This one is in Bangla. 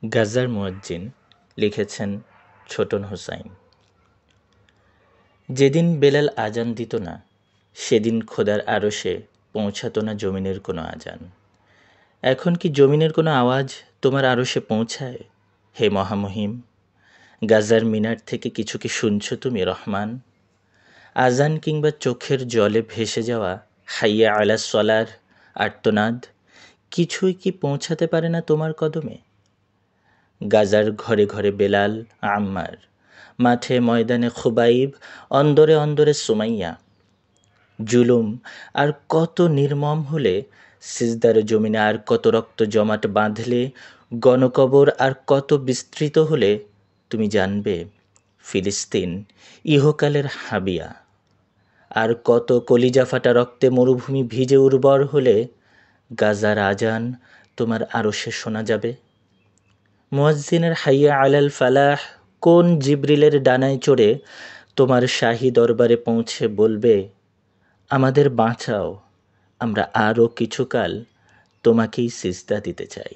গাজার মুয়াজ্জিন লিখেছেন ছোটন হোসাইন। যেদিন বেলাল আজান দিত না, সেদিন খোদার আরশে পৌঁছাতো না জমিনের কোনো আজান। এখন কি জমিনের কোনো আওয়াজ তোমার আরশে পৌঁছায়? হে মহামহিম, গাজার মিনার থেকে কিছু কি শুনছ তুমি রহমান? আজান কিংবা চোখের জলে ভেসে যাওয়া হাইয়া আলা সলার আর্তনাদ কিছুই কি পৌঁছাতে পারে না তোমার কদমে? গাজার ঘরে ঘরে বেলাল, আম্মার, মাঠে ময়দানে খুবাইব, অন্দরে অন্দরে সুমাইয়া। জুলুম আর কত নির্মম হলে, সিজদার জমিনে আর কত রক্ত জমাট বাঁধলে, গণকবর আর কত বিস্তৃত হলে তুমি জানবে ফিলিস্তিন ইহকালের হাবিয়া। আর কত কলিজা ফাটা রক্তে মরুভূমি ভিজে উর্বর হলে গাজার আজান তোমার আরশে শোনা যাবে। মুয়াজ্জিনের হাইয়া আলাল ফালাহ কোন জিবরিলের ডানায় চড়ে তোমার শাহী দরবারে পৌঁছে বলবে, আমাদের বাঁচাও, আমরা আরও কিছুকাল তোমাকেই সিজদা দিতে চাই।